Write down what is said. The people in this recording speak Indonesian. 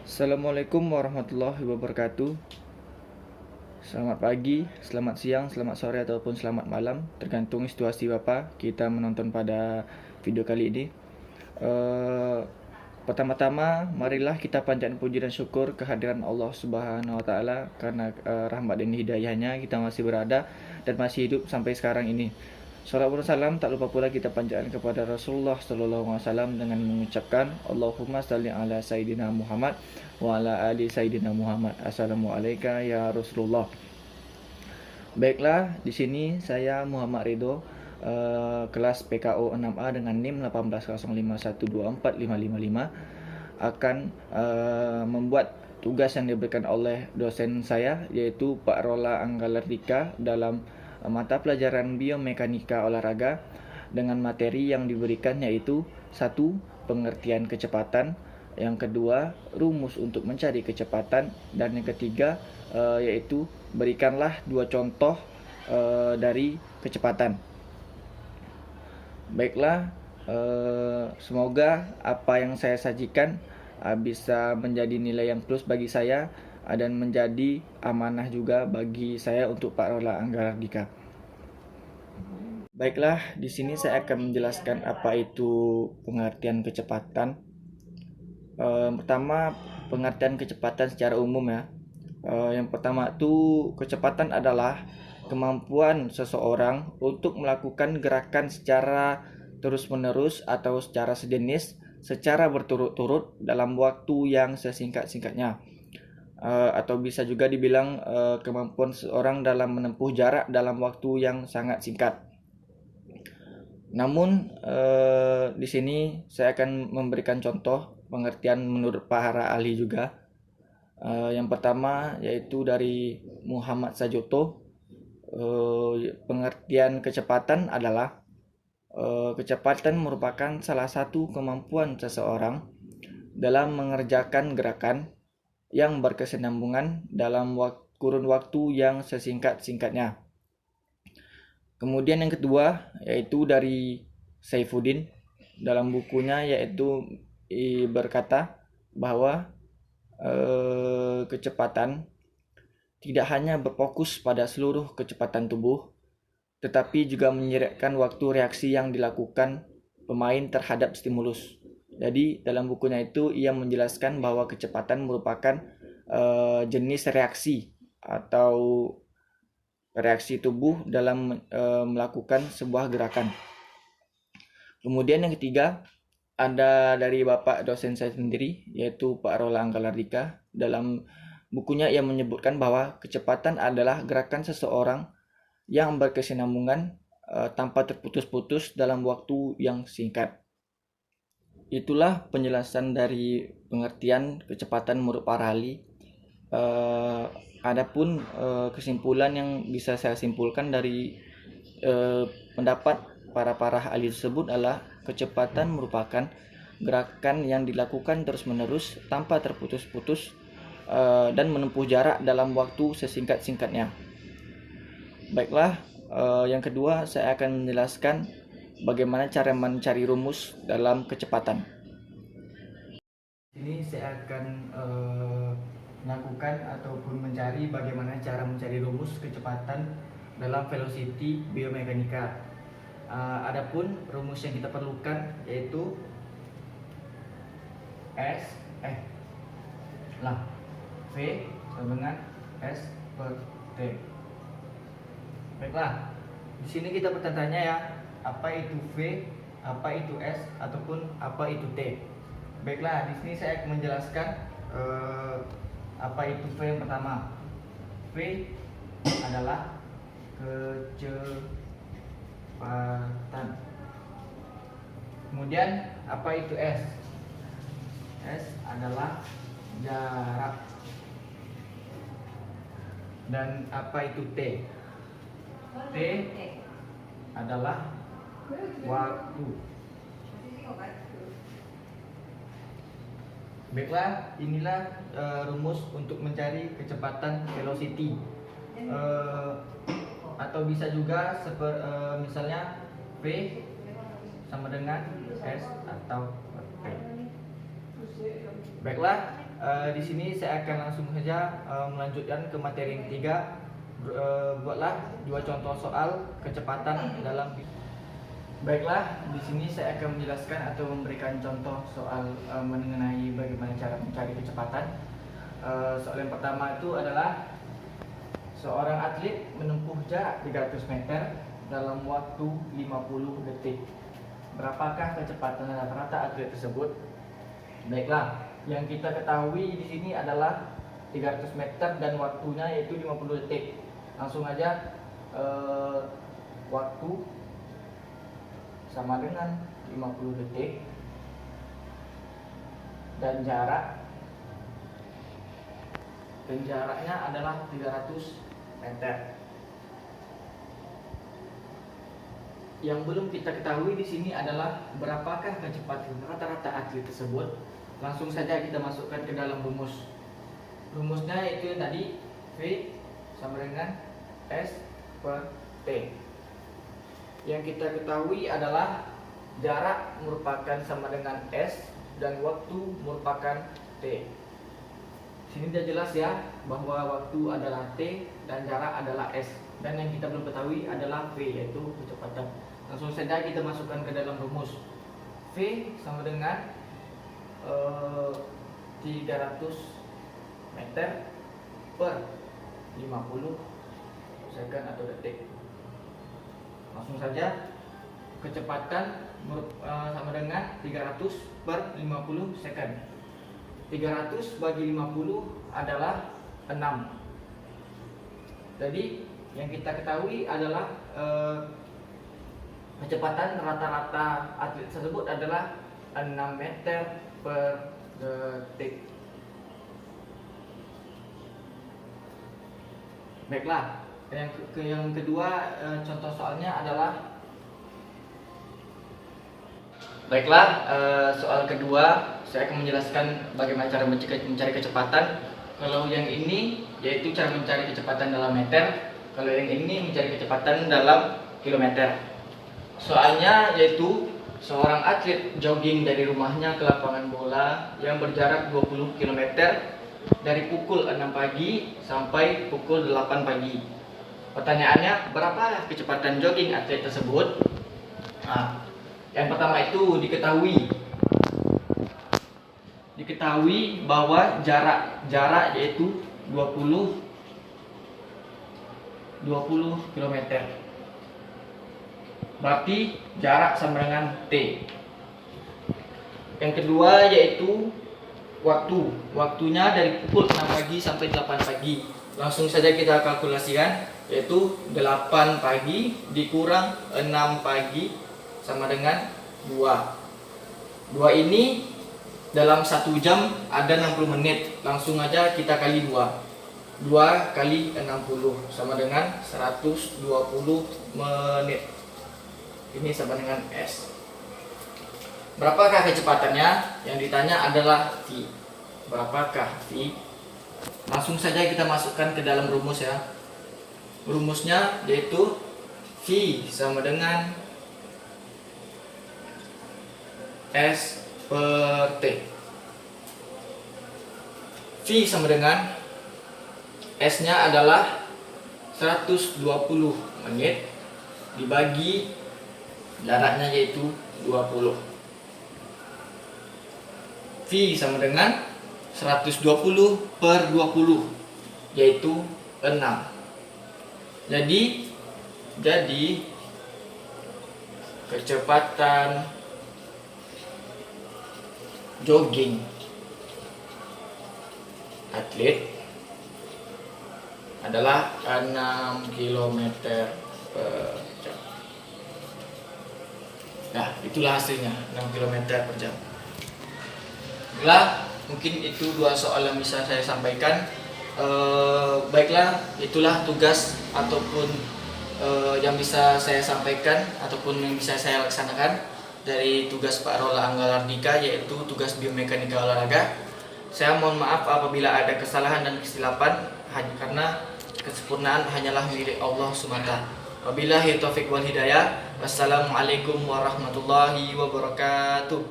Assalamualaikum warahmatullahi wabarakatuh. Selamat pagi, selamat siang, selamat sore ataupun selamat malam, tergantung situasi Bapak kita menonton pada video kali ini. Pertama-tama marilah kita panjatkan puji dan syukur kehadiran Allah Subhanahu wa taala karena rahmat dan hidayahnya kita masih berada dan masih hidup sampai sekarang ini. Salawat dan salam tak lupa pula kita panjatkan kepada Rasulullah sallallahu alaihi wasallam dengan mengucapkan Allahumma shalli ala sayyidina Muhammad wa ala ali sayyidina Muhammad. Assalamualaikum ya Rasulullah. Baiklah, di sini saya Muhammad Ridho, kelas PKO 6A dengan NIM 18051245555 akan membuat tugas yang diberikan oleh dosen saya, yaitu Pak Rola Anggalardika, dalam mata pelajaran biomekanika olahraga dengan materi yang diberikan yaitu 1. Pengertian kecepatan, yang kedua rumus untuk mencari kecepatan, dan yang ketiga yaitu berikanlah 2 contoh dari kecepatan. Baiklah, semoga apa yang saya sajikan bisa menjadi nilai yang plus bagi saya dan menjadi amanah juga bagi saya untuk Pak Rola Anggalardika. Baiklah, di sini saya akan menjelaskan apa itu pengertian kecepatan. Pertama, pengertian kecepatan secara umum ya. Yang pertama itu kecepatan adalah kemampuan seseorang untuk melakukan gerakan secara terus-menerus atau secara sejenis secara berturut-turut dalam waktu yang sesingkat-singkatnya. Atau bisa juga dibilang kemampuan seseorang dalam menempuh jarak dalam waktu yang sangat singkat. Namun di sini saya akan memberikan contoh pengertian menurut para ahli juga. Yang pertama yaitu dari Muhammad Sajoto. Pengertian kecepatan adalah kecepatan merupakan salah satu kemampuan seseorang dalam mengerjakan gerakan yang berkesinambungan dalam kurun waktu yang sesingkat-singkatnya. Kemudian yang kedua yaitu dari Saifuddin dalam bukunya, yaitu berkata bahwa kecepatan tidak hanya berfokus pada seluruh kecepatan tubuh, tetapi juga menyeret waktu reaksi yang dilakukan pemain terhadap stimulus. Jadi dalam bukunya itu ia menjelaskan bahwa kecepatan merupakan jenis reaksi atau reaksi tubuh dalam melakukan sebuah gerakan. Kemudian yang ketiga ada dari Bapak dosen saya sendiri, yaitu Pak Rola Anggalardika. Dalam bukunya ia menyebutkan bahwa kecepatan adalah gerakan seseorang yang berkesinambungan tanpa terputus-putus dalam waktu yang singkat. Itulah penjelasan dari pengertian kecepatan menurut para ahli. Adapun kesimpulan yang bisa saya simpulkan dari pendapat para ahli tersebut adalah kecepatan merupakan gerakan yang dilakukan terus-menerus tanpa terputus-putus dan menempuh jarak dalam waktu sesingkat-singkatnya. Baiklah, yang kedua saya akan menjelaskan bagaimana cara mencari rumus dalam kecepatan. Ini saya akan melakukan ataupun mencari bagaimana cara mencari rumus kecepatan dalam velocity biomekanika. Adapun rumus yang kita perlukan yaitu V sama dengan S per T. Baiklah, di sini kita bertanya ya, apa itu V, apa itu S, ataupun apa itu T. Baiklah, di sini saya akan menjelaskan apa itu V yang pertama. V adalah kecepatan. Kemudian apa itu S? S adalah jarak. Dan apa itu T? T adalah waktu. Baiklah, inilah rumus untuk mencari kecepatan velocity. Atau bisa juga misalnya V sama dengan S atau T. Baiklah, di sini saya akan langsung saja melanjutkan ke materi yang ketiga. Buatlah dua contoh soal kecepatan dalam. Baiklah, di sini saya akan menjelaskan atau memberikan contoh soal mengenai bagaimana cara mencari kecepatan. Soal yang pertama itu adalah seorang atlet menempuh jarak 300 meter dalam waktu 50 detik. Berapakah kecepatan rata-rata atlet tersebut? Baiklah, yang kita ketahui di sini adalah 300 meter dan waktunya yaitu 50 detik. Langsung aja waktu sama dengan 50 detik dan jaraknya adalah 300 meter. Yang belum kita ketahui di sini adalah berapakah kecepatan rata-rata atlet tersebut. Langsung saja kita masukkan ke dalam rumus. Rumusnya itu yang tadi, V sama dengan S per T. Yang kita ketahui adalah jarak merupakan sama dengan S dan waktu merupakan T. Sini sudah jelas ya bahwa waktu adalah T dan jarak adalah S. Dan yang kita belum ketahui adalah V, yaitu kecepatan. Langsung saja kita masukkan ke dalam rumus. V sama dengan 300 meter per 50 second atau detik. Langsung saja kecepatan sama dengan 300 per 50 second. 300 bagi 50 adalah 6. Jadi yang kita ketahui adalah kecepatan rata-rata atlet tersebut adalah 6 meter per detik. Baiklah, yang kedua contoh soalnya adalah soal kedua saya akan menjelaskan bagaimana cara mencari kecepatan. Kalau yang ini yaitu cara mencari kecepatan dalam meter, kalau yang ini mencari kecepatan dalam kilometer. Soalnya yaitu seorang atlet jogging dari rumahnya ke lapangan bola yang berjarak 20 km dari pukul 6 pagi sampai pukul 8 pagi. Pertanyaannya, berapa kecepatan jogging atlet tersebut? Nah, yang pertama itu diketahui bahwa jarak yaitu 20 km. Berarti jarak sama dengan T. Yang kedua yaitu waktunya dari pukul 6 pagi sampai 8 pagi. Langsung saja kita kalkulasikan, yaitu 8 pagi dikurang 6 pagi sama dengan 2. 2 ini dalam 1 jam ada 60 menit. Langsung aja kita kali 2. 2 kali 60 sama dengan 120 menit. Ini sama dengan S. Berapakah kecepatannya? Yang ditanya adalah V. Berapakah V? Langsung saja kita masukkan ke dalam rumus ya. Rumusnya yaitu V sama dengan S per T. V sama dengan S-nya adalah 120 menit dibagi jaraknya yaitu 20. V sama dengan 120 per 20 yaitu 6. Jadi kecepatan jogging atlet adalah 6 km per jam. Nah, itulah hasilnya, 6 km per jam. Baiklah, mungkin itu 2 soal yang bisa saya sampaikan. Baiklah, itulah tugas ataupun yang bisa saya sampaikan ataupun yang bisa saya laksanakan dari tugas Pak Rola Anggalardika, yaitu tugas biomekanika olahraga. Saya mohon maaf apabila ada kesalahan dan kesilapan, karena kesempurnaan hanyalah milik Allah semata. Wabillahi taufiq wal hidayah. Wassalamualaikum warahmatullahi wabarakatuh.